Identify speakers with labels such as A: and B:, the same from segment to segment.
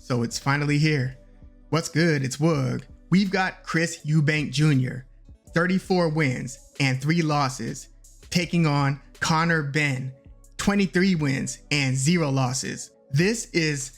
A: So it's finally here. What's good? It's Woog. We've got Chris Eubank Jr., 34 wins and 3 losses, taking on Conor Benn, 23 wins and 0 losses. This is,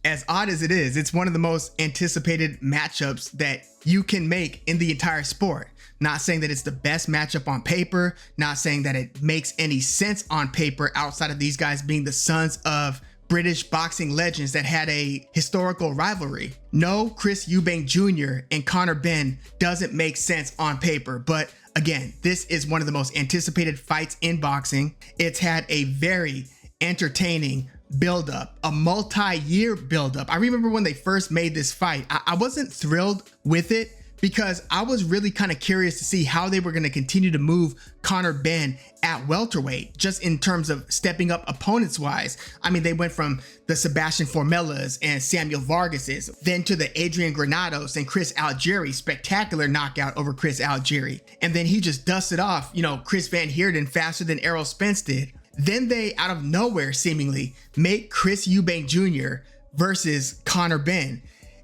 A: as odd as it is, it's one of the most anticipated matchups that you can make in the entire sport. Not saying that it's the best matchup on paper, not saying that it makes any sense on paper outside of these guys being the sons of British boxing legends that had a historical rivalry. No, Chris Eubank Jr. and Conor Benn doesn't make sense on paper, but again, this is one of the most anticipated fights in boxing. It's had a very entertaining buildup, a multi-year buildup. I remember when they first made this fight, I wasn't thrilled with it because I was really kind of curious to see how they were going to continue to move Conor Benn at welterweight, just in terms of stepping up opponents wise. I mean, they went from the Sebastian Formelas and Samuel Vargases, then to the Adrian Granados and Chris Algieri, spectacular knockout over Chris Algieri. And then he just dusted off, Chris Van Heerden faster than Errol Spence did. Then they, out of nowhere seemingly, make Chris Eubank Jr. versus Conor Benn.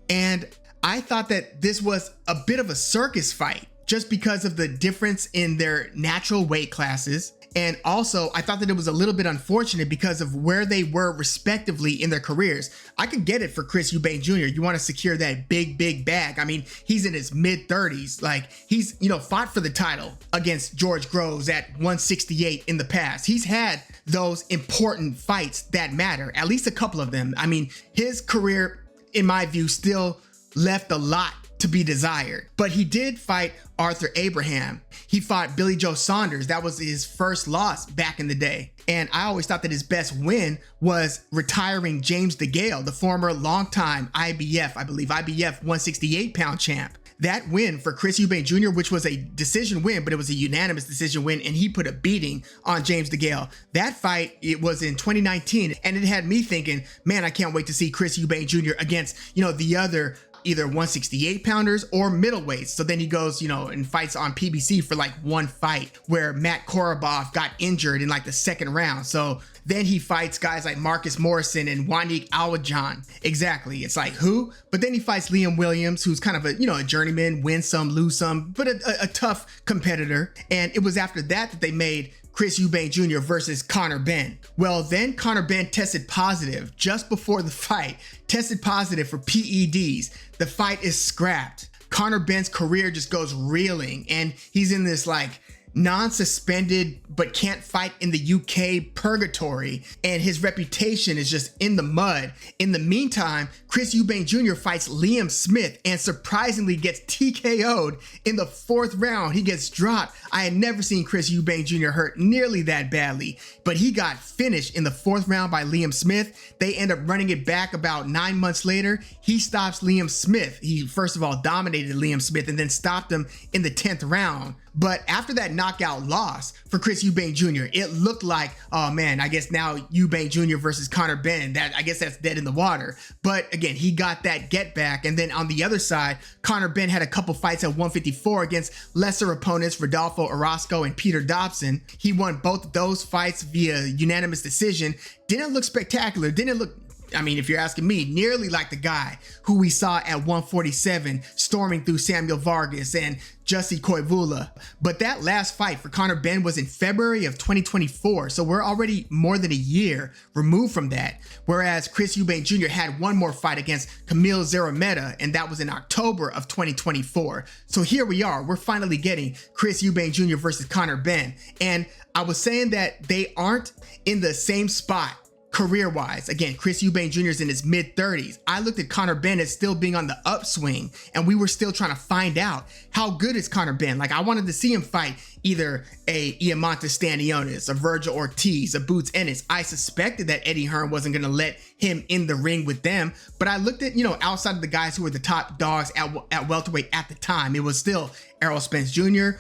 A: And I thought that this was a bit of a circus fight just because of the difference in their natural weight classes. And also, I thought that it was a little bit unfortunate because of where they were respectively in their careers. I could get it for Chris Eubank Jr. You want to secure that big bag. I mean, he's in his mid-30s. Like, he's, fought for the title against George Groves at 168 in the past. He's had those important fights that matter, at least a couple of them. I mean, his career, in my view, still left a lot to be desired, but he did fight Arthur Abraham. He fought Billy Joe Saunders. That was his first loss back in the day. And I always thought that his best win was retiring James DeGale, the former longtime IBF 168 pound champ. That win for Chris Eubank Jr., which was a decision win, but it was a unanimous decision win, and he put a beating on James DeGale. That fight, it was in 2019, and it had me thinking, man, I can't wait to see Chris Eubank Jr. against, the other either 168 pounders or middleweights. So then he goes, and fights on PBC for like one fight where Matt Korobov got injured in like the second round. So then he fights guys like Marcus Morrison and Wanik Awajan. Exactly. It's like, who? But then he fights Liam Williams, who's kind of a, a journeyman, win some, lose some, but a tough competitor. And it was after that they made Chris Eubank Jr. versus Conor Benn. Well, then Conor Benn tested positive just before the fight, tested positive for PEDs. The fight is scrapped. Conor Benn's career just goes reeling, and he's in this like non-suspended but can't fight in the UK purgatory, and his reputation is just in the mud. In the meantime, Chris Eubank Jr. fights Liam Smith and surprisingly gets TKO'd in the 4th round. He gets dropped. I had never seen Chris Eubank Jr. hurt nearly that badly, but he got finished in the 4th round by Liam Smith. They end up running it back about 9 months later. He stops Liam Smith. He first of all dominated Liam Smith and then stopped him in the 10th round. But after that knockout loss for Chris Eubank Jr., it looked like, oh man, I guess now Eubank Jr. versus Conor Benn, I guess that's dead in the water. But again, he got that get back. And then on the other side, Conor Benn had a couple fights at 154 against lesser opponents, Rodolfo Orozco and Peter Dobson. He won both of those fights via unanimous decision. Didn't look spectacular, didn't look, I mean, if you're asking me, nearly like the guy who we saw at 147 storming through Samuel Vargas and Jussi Koivula. But that last fight for Conor Benn was in February of 2024. So we're already more than a year removed from that. Whereas Chris Eubank Jr. had one more fight against Camille Zerameta, and that was in October of 2024. So here we are. We're finally getting Chris Eubank Jr. versus Conor Benn. And I was saying that they aren't in the same spot career-wise. Again, Chris Eubank Jr. is in his mid-30s. I looked at Conor Benn as still being on the upswing, and we were still trying to find out how good is Conor Benn. Like, I wanted to see him fight either a Iemonta Stanionis, a Virgil Ortiz, a Boots Ennis. I suspected that Eddie Hearn wasn't going to let him in the ring with them, but I looked at, outside of the guys who were the top dogs at welterweight at the time, it was still Errol Spence Jr.,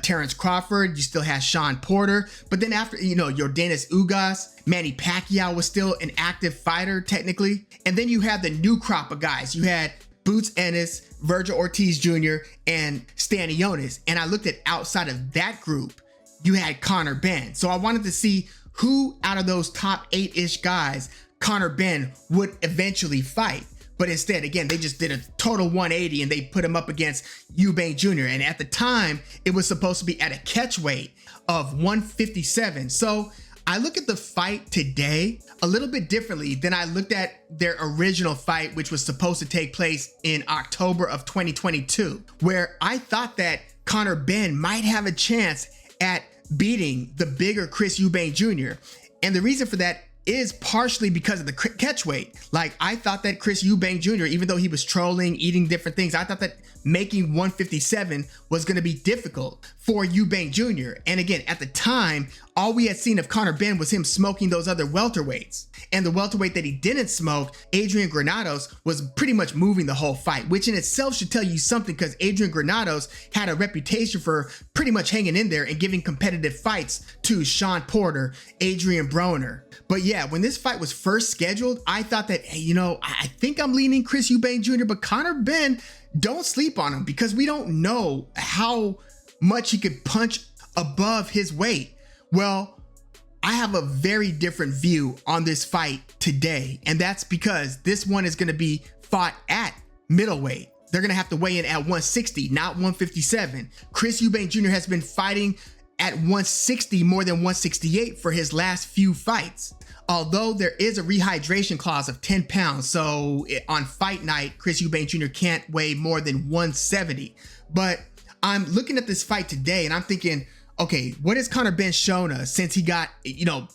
A: Terrence Crawford, you still had Sean Porter, but then after, Yordenis Ugas, Manny Pacquiao was still an active fighter technically, and then you had the new crop of guys. You had Boots Ennis, Virgil Ortiz Jr., and Stanionis, and I looked at outside of that group, you had Conor Benn. So I wanted to see who out of those top 8-ish guys Conor Benn would eventually fight. But instead, again, they just did a total 180 and they put him up against Eubank Jr. And at the time, it was supposed to be at a catch weight of 157. So I look at the fight today a little bit differently than I looked at their original fight, which was supposed to take place in October of 2022, where I thought that Conor Benn might have a chance at beating the bigger Chris Eubank Jr. And the reason for that is partially because of the catch weight. Like, I thought that Chris Eubank Jr., even though he was trolling, eating different things, I thought that making 157 was going to be difficult for Eubank Jr. And again, at the time, all we had seen of Conor Benn was him smoking those other welterweights. And the welterweight that he didn't smoke, Adrian Granados, was pretty much moving the whole fight, which in itself should tell you something, because Adrian Granados had a reputation for pretty much hanging in there and giving competitive fights to Sean Porter, Adrian Broner. But yeah, when this fight was first scheduled, I thought that, hey, I think I'm leaning Chris Eubank Jr., but Conor Benn, don't sleep on him, because we don't know how much he could punch above his weight. Well, I have a very different view on this fight today, and that's because this one is going to be fought at middleweight. They're going to have to weigh in at 160, not 157. Chris Eubank Jr. has been fighting at 160 more than 168 for his last few fights. Although there is a rehydration clause of 10 pounds, so on fight night, Chris Eubank Jr. can't weigh more than 170. But I'm looking at this fight today and I'm thinking, okay, what has Conor Benn shown us since he got,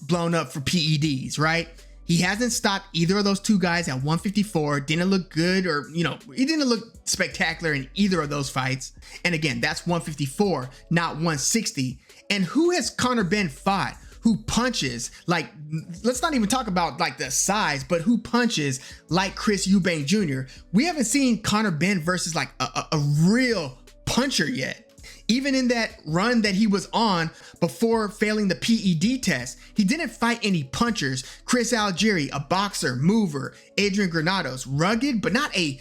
A: blown up for PEDs, right? He hasn't stopped either of those two guys at 154, didn't look good, or, he didn't look spectacular in either of those fights. And again, that's 154, not 160. And who has Conor Benn fought who punches, like, let's not even talk about like the size, but who punches like Chris Eubank Jr.? We haven't seen Conor Benn versus like a real puncher yet. Even in that run that he was on before failing the PED test, he didn't fight any punchers. Chris Algieri, a boxer, mover. Adrian Granados, rugged, but not a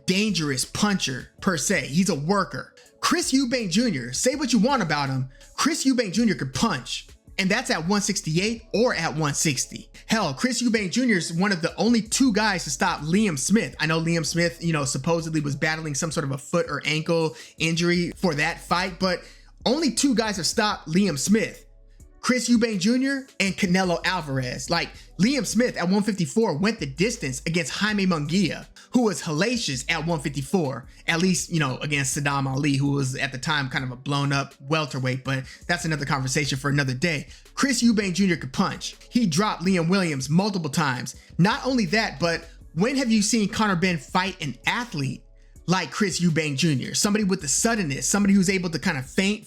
A: dangerous puncher per se. He's a worker. Chris Eubank Jr., say what you want about him, Chris Eubank Jr. could punch. And that's at 168 or at 160. Hell, Chris Eubank Jr. is one of the only two guys to stop Liam Smith. I know Liam Smith, supposedly was battling some sort of a foot or ankle injury for that fight, but only two guys have stopped Liam Smith. Chris Eubank Jr. and Canelo Alvarez. Like, Liam Smith at 154 went the distance against Jaime Munguia, who was hellacious at 154, at least, against Saddam Ali, who was at the time kind of a blown up welterweight, but that's another conversation for another day. Chris Eubank Jr. could punch. He dropped Liam Williams multiple times. Not only that, but when have you seen Conor Benn fight an athlete like Chris Eubank Jr., somebody with the suddenness, somebody who's able to kind of feint,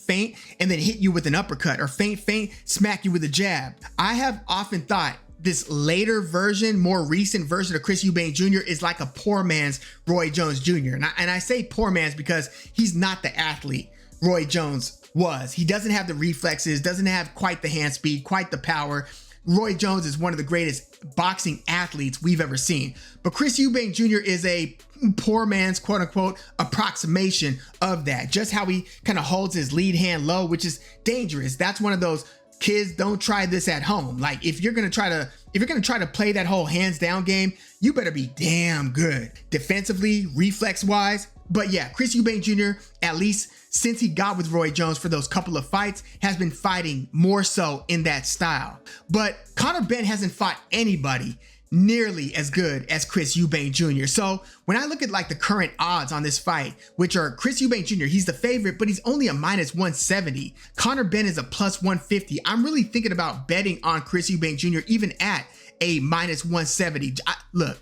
A: and then hit you with an uppercut, or feint, smack you with a jab? I have often thought this later version, more recent version of Chris Eubank Jr. is like a poor man's Roy Jones Jr. And I say poor man's because he's not the athlete Roy Jones was. He doesn't have the reflexes, doesn't have quite the hand speed, quite the power. Roy Jones is one of the greatest boxing athletes we've ever seen. But Chris Eubank Jr. is a poor man's, quote unquote, approximation of that. Just how he kind of holds his lead hand low, which is dangerous. That's one of those kids, don't try this at home. Like, if you're gonna try to play that whole hands down game, you better be damn good defensively, reflex wise. But yeah, Chris Eubank Jr., at least since he got with Roy Jones for those couple of fights, has been fighting more so in that style. But Conor Benn hasn't fought anybody nearly as good as Chris Eubank Jr. So when I look at like the current odds on this fight, which are Chris Eubank Jr., he's the favorite, but he's only a minus 170. Conor Benn is a plus 150. I'm really thinking about betting on Chris Eubank Jr. even at a minus 170. Look,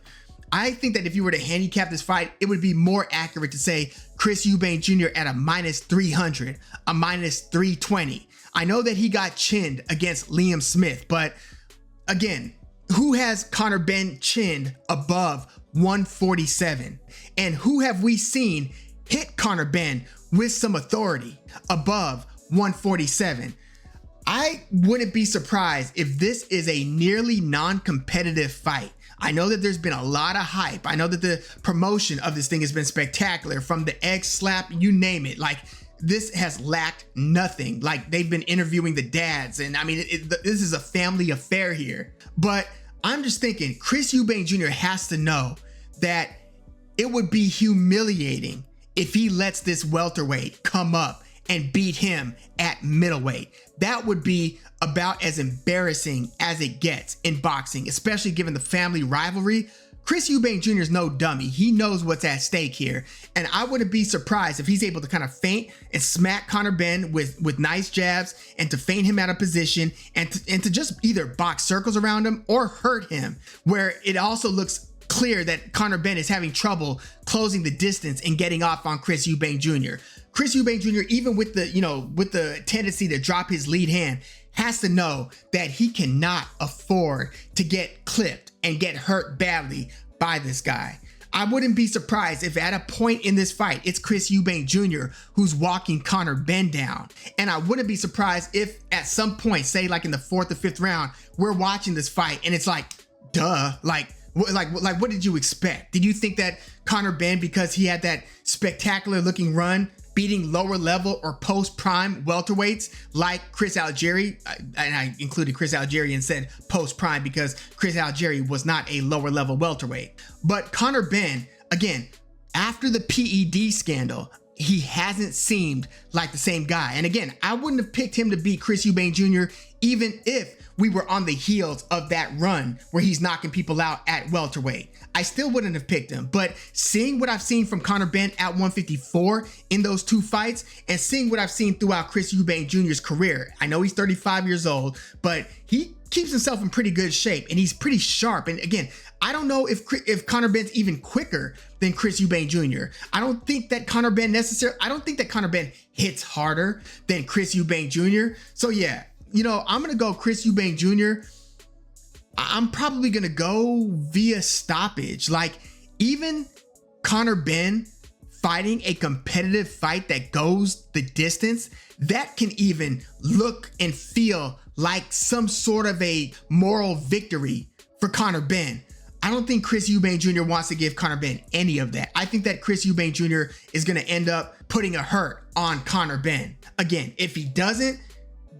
A: I think that if you were to handicap this fight, it would be more accurate to say Chris Eubank Jr. at a minus 300, a minus 320. I know that he got chinned against Liam Smith, but again, who has Conor Benn chinned above 147? And who have we seen hit Conor Benn with some authority above 147? I wouldn't be surprised if this is a nearly non-competitive fight. I know that there's been a lot of hype. I know that the promotion of this thing has been spectacular, from the egg slap, you name it. Like, this has lacked nothing. Like, they've been interviewing the dads, and I mean, this is a family affair here. But I'm just thinking, Chris Eubank Jr. has to know that it would be humiliating if he lets this welterweight come up and beat him at middleweight. That would be about as embarrassing as it gets in boxing, especially given the family rivalry. Chris Eubank Jr. is no dummy. He knows what's at stake here. And I wouldn't be surprised if he's able to kind of feint and smack Conor Benn with nice jabs, and to feint him out of position, and to just either box circles around him or hurt him, where it also looks clear that Conor Benn is having trouble closing the distance and getting off on Chris Eubank Jr. Chris Eubank Jr., even with the tendency to drop his lead hand, has to know that he cannot afford to get clipped and get hurt badly by this guy. I wouldn't be surprised if at a point in this fight, it's Chris Eubank Jr. who's walking Conor Benn down. And I wouldn't be surprised if at some point, say like in the 4th or 5th round, we're watching this fight and it's like, duh, like what did you expect? Did you think that Conor Benn, because he had that spectacular looking run beating lower level or post prime welterweights like Chris Algieri, and I included Chris Algieri and said post prime because Chris Algieri was not a lower level welterweight, but Conor Benn, again, after the PED scandal, he hasn't seemed like the same guy. And again, I wouldn't have picked him to beat Chris Eubank Jr. even if we were on the heels of that run where he's knocking people out at welterweight. I still wouldn't have picked him, but seeing what I've seen from Conor Benn at 154 in those 2 fights, and seeing what I've seen throughout Chris Eubank Jr.'s career, I know he's 35 years old, but he keeps himself in pretty good shape and he's pretty sharp. And again, I don't know if Conor Benn's even quicker than Chris Eubank Jr. I don't think that Conor Benn hits harder than Chris Eubank Jr. So yeah, I'm going to go Chris Eubank Jr. I'm probably going to go via stoppage. Like, even Conor Benn fighting a competitive fight that goes the distance, that can even look and feel like some sort of a moral victory for Conor Benn. I don't think Chris Eubank Jr. wants to give Conor Benn any of that. I think that Chris Eubank Jr. is going to end up putting a hurt on Conor Benn. Again, if he doesn't,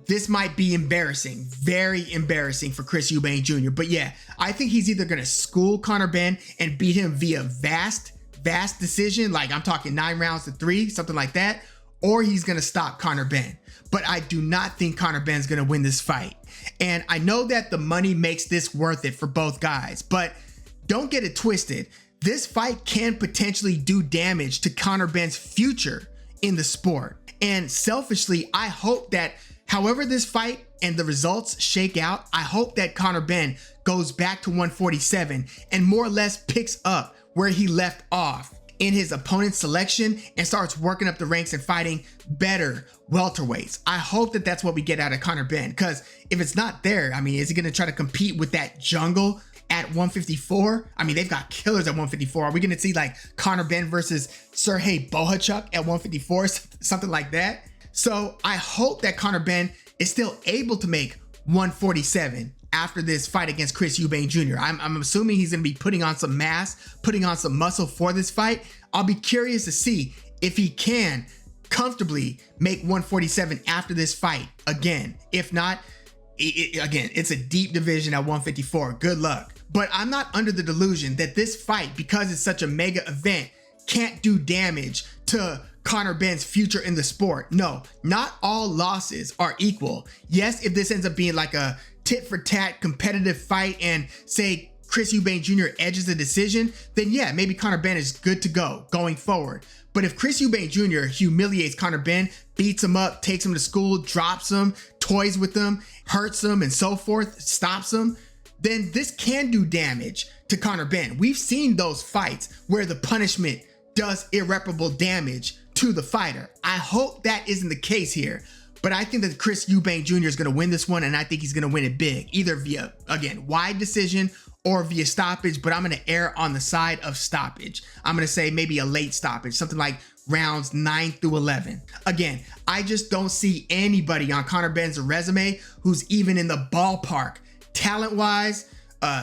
A: this might be embarrassing, very embarrassing for Chris Eubank Jr. But yeah, I think he's either going to school Conor Benn and beat him via vast decision, like I'm talking 9 rounds to 3, something like that, or he's going to stop Conor Benn. But I do not think Conor Benn's going to win this fight. And I know that the money makes this worth it for both guys, but don't get it twisted. This fight can potentially do damage to Conor Benn's future in the sport. And selfishly, I hope that however this fight and the results shake out, I hope that Conor Benn goes back to 147 and more or less picks up where he left off in his opponent's selection and starts working up the ranks and fighting better welterweights. I hope that that's what we get out of Conor Benn, because if it's not there, I mean, is he going to try to compete with that jungle at 154? I mean, they've got killers at 154. Are we going to see like Conor Benn versus Sergey Bohachuk at 154, something like that? So I hope that Conor Benn is still able to make 147 after this fight against Chris Eubank Jr. I'm assuming he's going to be putting on some mass, putting on some muscle for this fight. I'll be curious to see if he can comfortably make 147 after this fight again. If not, again, it's a deep division at 154. Good luck. But I'm not under the delusion that this fight, because it's such a mega event, can't do damage to Conor Benn's future in the sport. No, not all losses are equal. Yes, if this ends up being like a tit for tat competitive fight and say Chris Eubank Jr. edges the decision, then yeah, maybe Conor Benn is good to go going forward. But if Chris Eubank Jr. humiliates Conor Benn, beats him up, takes him to school, drops him, toys with him, hurts him, and so forth, stops him, then this can do damage to Conor Benn. We've seen those fights where the punishment does irreparable damage to the fighter. I hope that isn't the case here, but I think that Chris Eubank Jr. is going to win this one, and I think he's going to win it big, either via, again, wide decision or via stoppage, but I'm going to err on the side of stoppage. I'm going to say maybe a late stoppage, something like rounds 9 through 11. Again, I just don't see anybody on Conor Benn's resume who's even in the ballpark, talent-wise,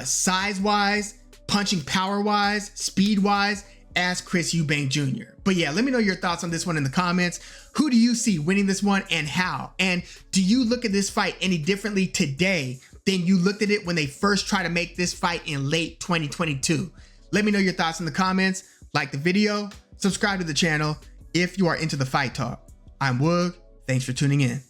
A: size-wise, punching power-wise, speed-wise, as Chris Eubank Jr. But yeah, let me know your thoughts on this one in the comments. Who do you see winning this one and how? And do you look at this fight any differently today than you looked at it when they first tried to make this fight in late 2022? Let me know your thoughts in the comments, like the video, subscribe to the channel if you are into the fight talk. I'm Woog, thanks for tuning in.